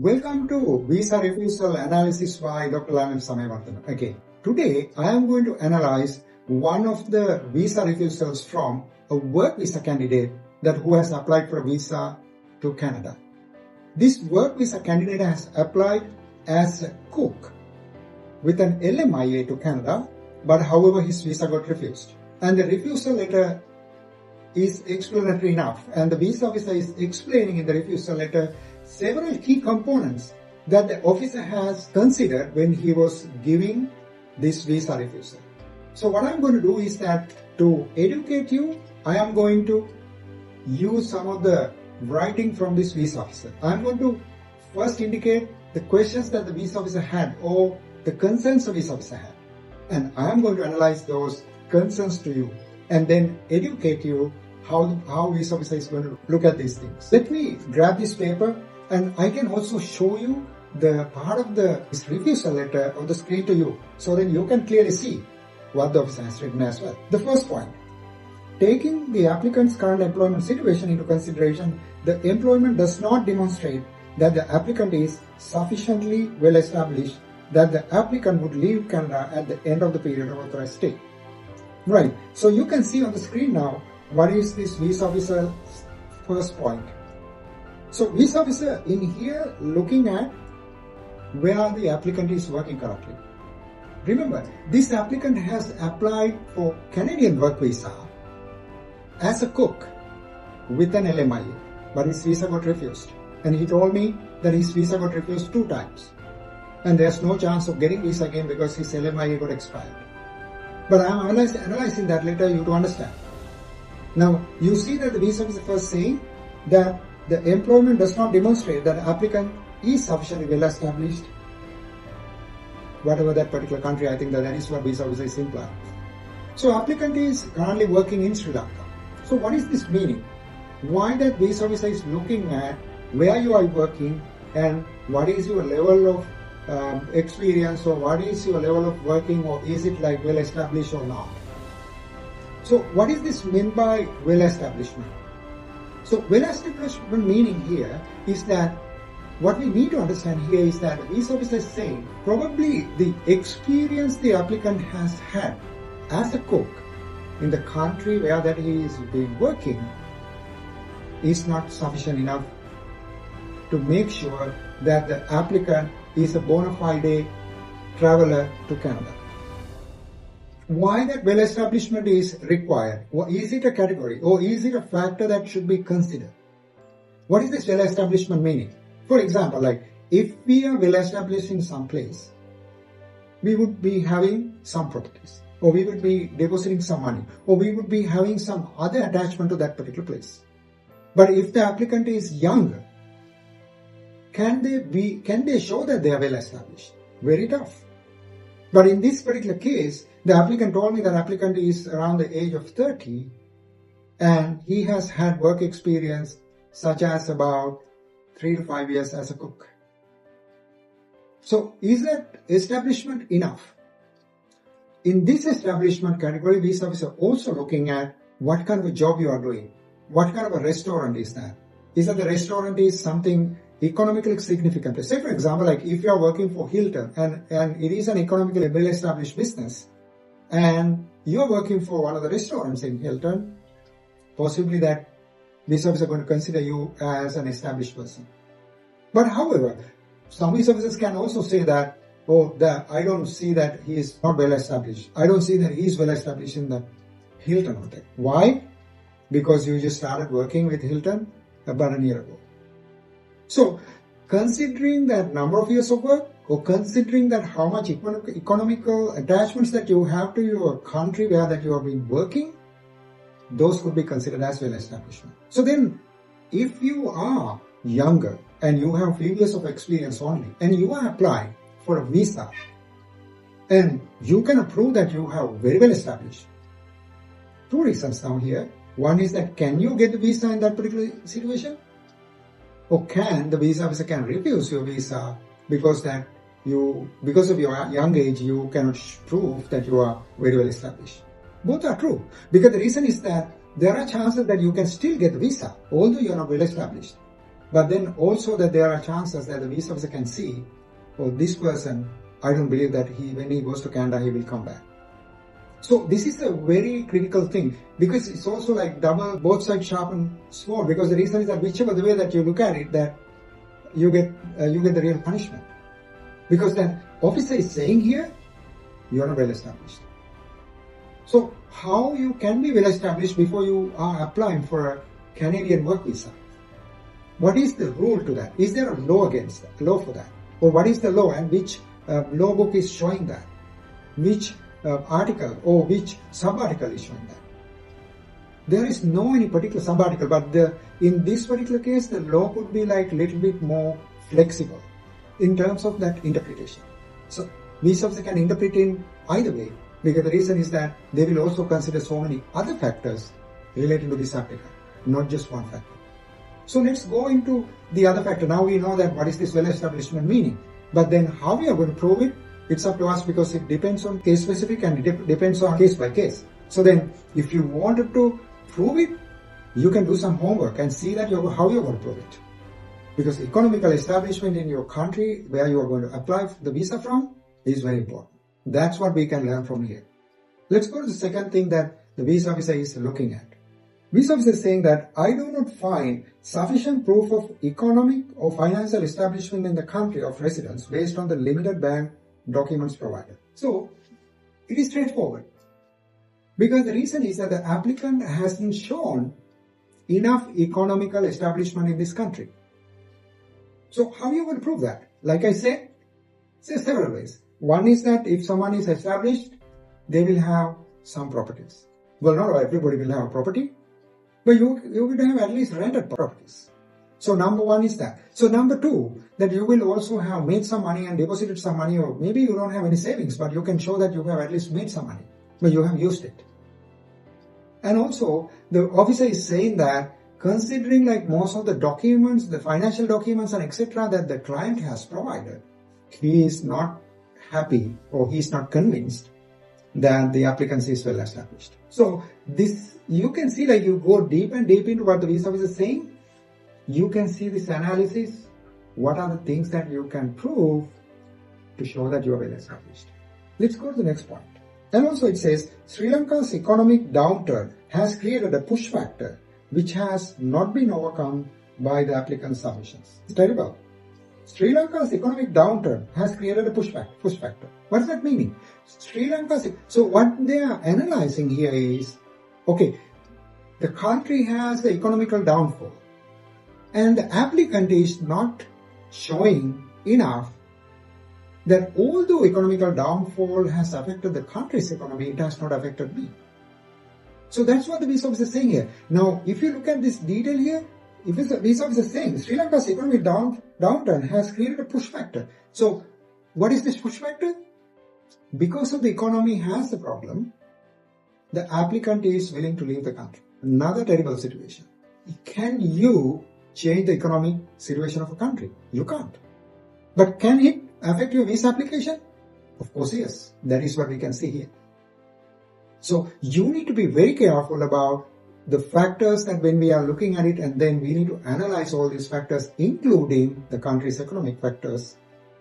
Welcome to Visa Refusal Analysis by Dr. Saman. Okay, today I am going to analyze one of the visa refusals from a work visa candidate who has applied for a visa to Canada. This work visa candidate has applied as a cook with an LMIA to Canada, but however his visa got refused. And the refusal letter is explanatory enough, and the visa officer is explaining in the refusal letter several key components that the officer has considered when he was giving this visa refusal. So what I'm going to do is that to educate you, I am going to use some of the writing from this visa officer. I'm going to first indicate the questions that the visa officer had or the concerns the visa officer had. And I am going to analyze those concerns to you and then educate you how visa officer is going to look at these things. Let me grab this paper and I can also show you the part of this refusal letter on the screen to you so that you can clearly see what the officer has written as well. The first point, taking the applicant's current employment situation into consideration, the employment does not demonstrate that the applicant is sufficiently well established that the applicant would leave Canada at the end of the period of authorized stay. Right, so you can see on the screen now what is this visa officer's first point. So visa officer in here looking at where the applicant is working currently. Remember, this applicant has applied for Canadian work visa as a cook with an LMIA, but his visa got refused. And he told me that his visa got refused 2 times. And there's no chance of getting visa again because his LMIA got expired. But I'm analyzing that letter you to understand. Now, you see that the visa officer first saying that the employment does not demonstrate that the applicant is sufficiently well established. Whatever that particular country, I think that is what visa officer is implying. So applicant is currently working in Sri Lanka. So what is this meaning? Why that visa officer is looking at where you are working and what is your level of experience, or what is your level of working, or is it like well established or not? So what is this meant by well establishment? So well establishment meaning here is that what we need to understand here is that the visa officer is saying probably the experience the applicant has had as a cook in the country where that he is been working is not sufficient enough to make sure that the applicant is a bona fide traveler to Canada. Why that well establishment is required? Or is it a category, or is it a factor that should be considered? What is this well establishment meaning? For example, like if we are well established in some place, we would be having some properties, or we would be depositing some money, or we would be having some other attachment to that particular place. But if the applicant is younger, can they show that they are well established? Very tough. But in this particular case, the applicant told me that applicant is around the age of 30 and he has had work experience such as about 3 to 5 years as a cook. So is that establishment enough? In this establishment category, visa officer also looking at what kind of a job you are doing. What kind of a restaurant is that? Is that the restaurant is something economically significant? Say for example, like if you are working for Hilton and it is an economically well-established business and you are working for one of the restaurants in Hilton, possibly that visa officer is going to consider you as an established person. But however, some visa officers can also say that, I don't see that he is not well established. I don't see that he is well established in the Hilton hotel. Why? Because you just started working with Hilton about a year ago. So, considering that number of years of work, or considering that how much economical attachments that you have to your country where that you have been working, those could be considered as well establishment. So then, if you are younger and you have few years of experience only, and you are applying for a visa, and you can prove that you have very well established. 2 reasons now here. One is that can you get the visa in that particular situation? Or can the visa officer can refuse your visa because of your young age, you cannot prove that you are very well established. Both are true, because the reason is that there are chances that you can still get the visa, although you are not well established. But then also that there are chances that the visa officer can see, oh, this person, I don't believe that when he goes to Canada, he will come back. So this is a very critical thing, because it's also like double, both sides sharpen sword, because the reason is that whichever the way that you look at it, that you get the real punishment. Because the officer is saying here, you are not well established. So how you can be well established before you are applying for a Canadian work visa? What is the rule to that? Is there a law against that, law for that? Or what is the law, and which law book is showing that? Which article or which sub-article is showing that? There is no any particular sub-article, but in this particular case, the law could be like a little bit more flexible in terms of that interpretation. So visa officer can interpret in either way, because the reason is that they will also consider so many other factors related to this applicant, not just one factor. So let's go into the other factor. Now we know that what is this well-establishment meaning, but then how we are going to prove it, it's up to us, because it depends on case specific and it depends on case by case. So then if you wanted to prove it, you can do some homework and see that how you're going to prove it. Because economical establishment in your country where you are going to apply the visa from is very important. That's what we can learn from here. Let's go to the second thing that the visa officer is looking at. Visa officer is saying that I do not find sufficient proof of economic or financial establishment in the country of residence based on the limited bank documents provided. So it is straightforward, because the reason is that the applicant hasn't shown enough economical establishment in this country. So how are you going to prove that? Like I said, several ways. One is that if someone is established, they will have some properties. Well, not everybody will have a property, but you will have at least rented properties. So number one is that. So number two, that you will also have made some money and deposited some money, or maybe you don't have any savings, but you can show that you have at least made some money, but you have used it. And also, the officer is saying that considering like most of the documents, the financial documents and etc. that the client has provided, he is not happy, or he is not convinced that the applicant is well established. So this, you can see, like you go deep and deep into what the visa officer is saying, you can see this analysis, what are the things that you can prove to show that you are well established. Let's go to the next point. And also it says, Sri Lanka's economic downturn has created a push factor which has not been overcome by the applicant's submissions. It's terrible. Sri Lanka's economic downturn has created a push factor. What does that mean? So what they are analyzing here is, okay, the country has the economical downfall, and the applicant is not showing enough that although economical downfall has affected the country's economy, it has not affected me. So that's what the visa officer is saying here. Now, if you look at this detail here, if the visa officer is saying Sri Lanka's economic downturn has created a push factor. So what is this push factor? Because of the economy has the problem, the applicant is willing to leave the country. Another terrible situation. Can you change the economic situation of a country? You can't. But can it affect your visa application? Of course, yes. That is what we can see here. So you need to be very careful about the factors that when we are looking at it, and then we need to analyze all these factors, including the country's economic factors,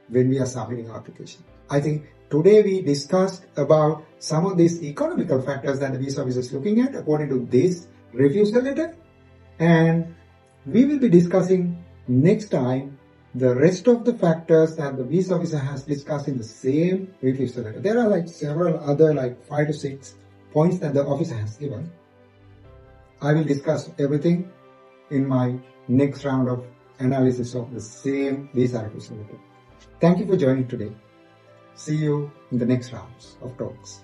when we are submitting our application. I think today we discussed about some of these economical factors that the visa officer is looking at according to this refusal letter, and we will be discussing next time the rest of the factors that the visa officer has discussed in the same refusal letter. There are like several other 5 to 6 points that the officer has given. I will discuss everything in my next round of analysis of the same visa refusal letter. Thank you for joining today. See you in the next rounds of talks.